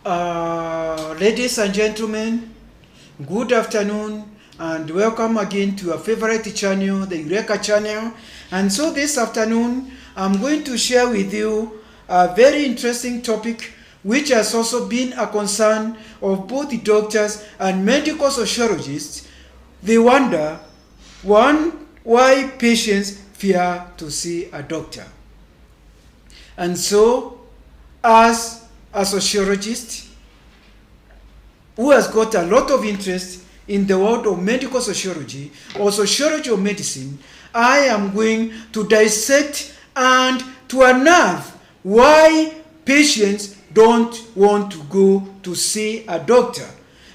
Ladies and gentlemen, good afternoon and welcome again to your favorite channel, the Eureka channel. And so this afternoon, I'm going to share with you a very interesting topic which has also been a concern of both the doctors and medical sociologists. They wonder, one, why patients fear to see a doctor. And so, as a sociologist who has got a lot of interest in the world of medical sociology or sociology of medicine, I am going to dissect and to unearth why patients don't want to go to see a doctor.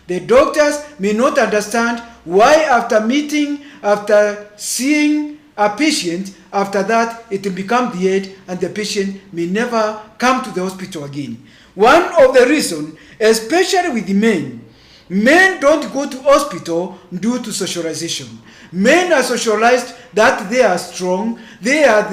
The doctors may not understand why after seeing a patient, after that it will become the end and the patient may never come to the hospital again. One of the reasons, especially with the men don't go to hospital due to socialization. Men are socialized that they are strong, they have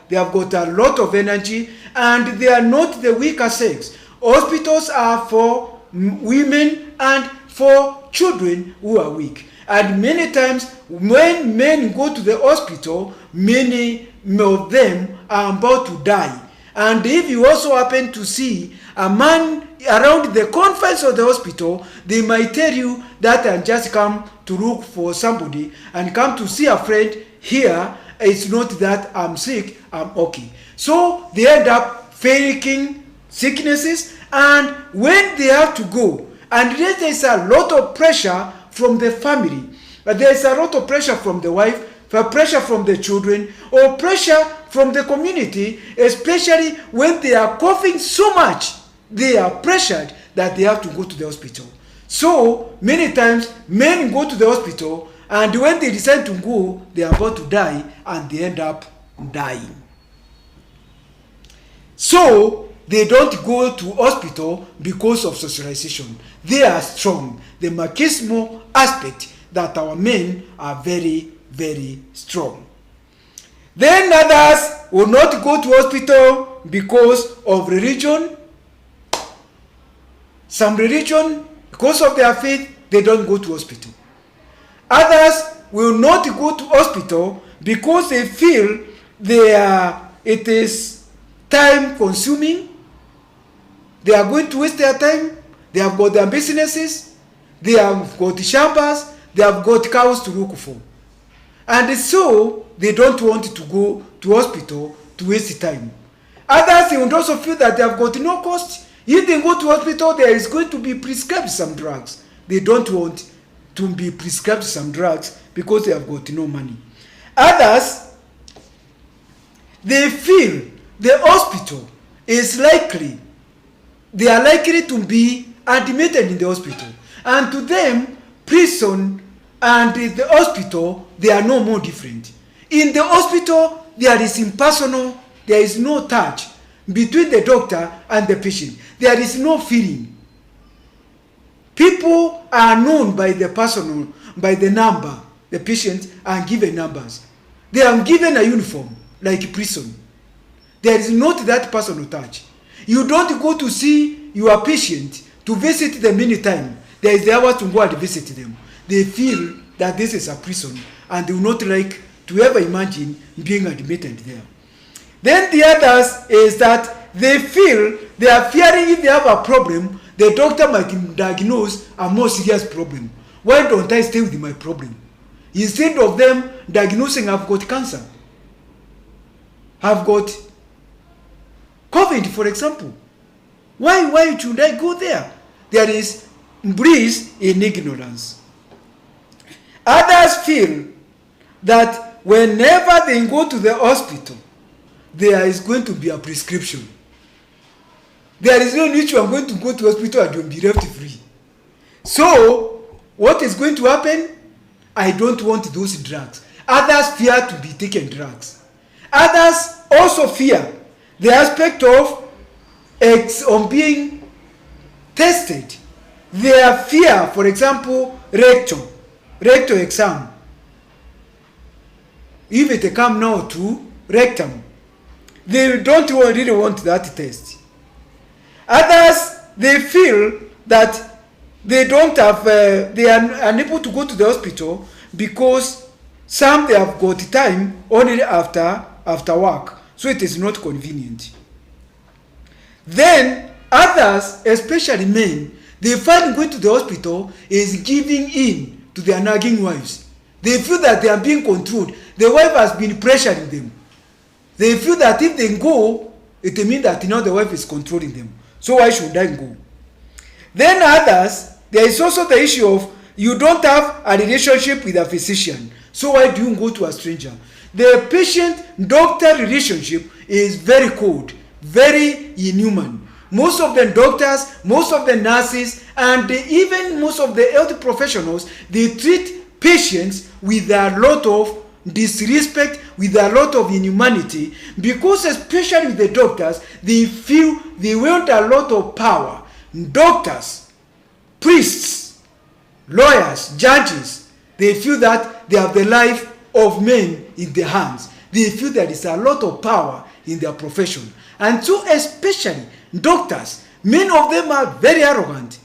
got a lot of energy, and they are not the weaker sex. Hospitals are for women and for children who are weak. And many times when men go to the hospital, many of them are about to die. And if you also happen to see a man around the confines of the hospital, they might tell you that I just come to look for somebody and come to see a friend here. It's not that I'm sick, I'm okay. So they end up faking sicknesses, and when they have to go, and there is a lot of pressure from the family, there is a lot of pressure from the wife, pressure from the children, or pressure from the community, especially when they are coughing so much, they are pressured that they have to go to the hospital. So many times men go to the hospital, and when they decide to go, they are about to die and they end up dying. So they don't go to hospital because of socialization. They are strong. The machismo aspect that our men are very, very strong. Then others will not go to hospital because of religion. Some religion, because of their faith, they don't go to hospital. Others will not go to hospital because they feel it is time consuming. They are going to waste their time. They have got their businesses. They have got shambas. They have got cows to look for. And so they don't want to go to hospital to waste time. Others, they would also feel that they have got no cost. If they go to hospital, there is going to be prescribed some drugs. They don't want to be prescribed some drugs because they have got no money. Others, they feel the hospital is likely, they are likely to be admitted in the hospital. And to them, prison and the hospital, they are no more different. In the hospital, there is impersonal, there is no touch between the doctor and the patient. There is no feeling. People are known by the personal, by the number. The patients are given numbers. They are given a uniform, like prison. There is not that personal touch. You don't go to see your patient to visit them anytime. There is the hour to go and visit them. They feel that this is a prison and they will not like to ever imagine being admitted there. Then the others is that they feel, they are fearing if they have a problem, the doctor might diagnose a more serious problem. Why don't I stay with my problem? Instead of them diagnosing, I've got cancer, I've got COVID, for example. Why should I go there? There is bliss in ignorance. Others feel that whenever they go to the hospital, there is going to be a prescription. There is no need you are going to go to hospital and you'll be left free. So, what is going to happen? I don't want those drugs. Others fear to be taken drugs. Others also fear the aspect of on being tested. Their fear, for example, rectal exam. If it come now to rectum, they don't really want that test. Others, they feel that they don't have, they are unable to go to the hospital because some they have got time only after work, so it is not convenient. Then others, especially men, they find going to the hospital is giving in to their nagging wives. They feel that they are being controlled. The wife has been pressuring them. They feel that if they go, it means that now the wife is controlling them. So why should I go? Then others, there is also the issue of you don't have a relationship with a physician. So why do you go to a stranger? The patient-doctor relationship is very cold, very inhuman. Most of the doctors, most of the nurses, and even most of the health professionals, they treat patients with a lot of disrespect, with a lot of inhumanity, because especially with the doctors, they feel they want a lot of power. Doctors, priests, lawyers, judges, they feel that they have the life of men in their hands. They feel there is a lot of power in their profession. And so especially doctors, many of them are very arrogant.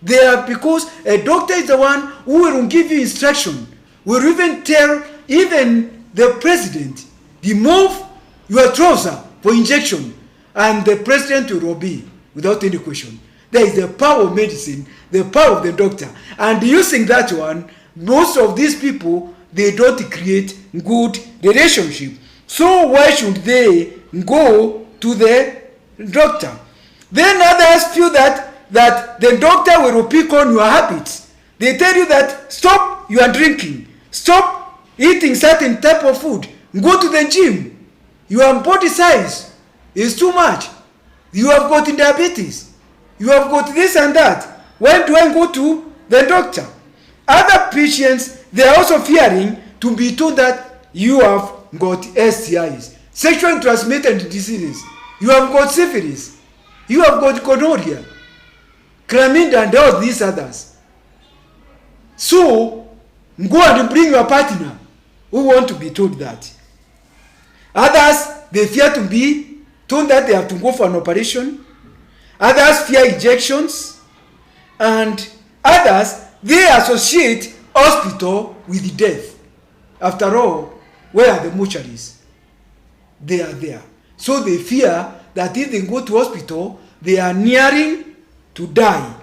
They are, because a doctor is the one who will give you instruction, will even tell even the president, remove your trouser for injection, and the president will obey without any question. There is the power of medicine, the power of the doctor. And using that one, most of these people, they don't create good relationship. So why should they go to the doctor? Then others feel that the doctor will pick on your habits. They tell you that stop your drinking, stop eating certain type of food, go to the gym. Your body size is too much. You have got diabetes. You have got this and that. When do I go to the doctor? Other patients, they are also fearing to be told that you have got STIs, sexually transmitted diseases. You have got syphilis. You have got gonorrhea, chlamydia, and all these others. So, go and bring your partner who want to be told that. Others, they fear to be told that they have to go for an operation. Others fear injections. And others, they associate hospital with death. After all, where are the mortuaries? They are there. So they fear that if they go to hospital, they are nearing to die.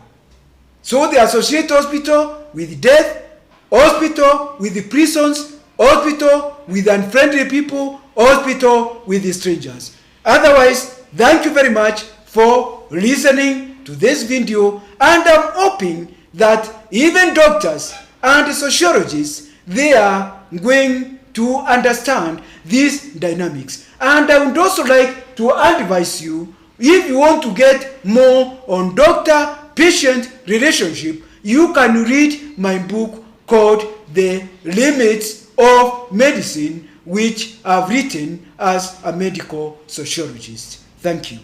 So they associate hospital with death, hospital with the prisons, hospital with unfriendly people, hospital with the strangers. Otherwise, thank you very much for listening to this video, and I'm hoping that even doctors and sociologists, they are going to understand these dynamics. And I would also like to advise you, if you want to get more on doctor-patient relationship, you can read my book called The Limits of Medicine, which I've written as a medical sociologist. Thank you.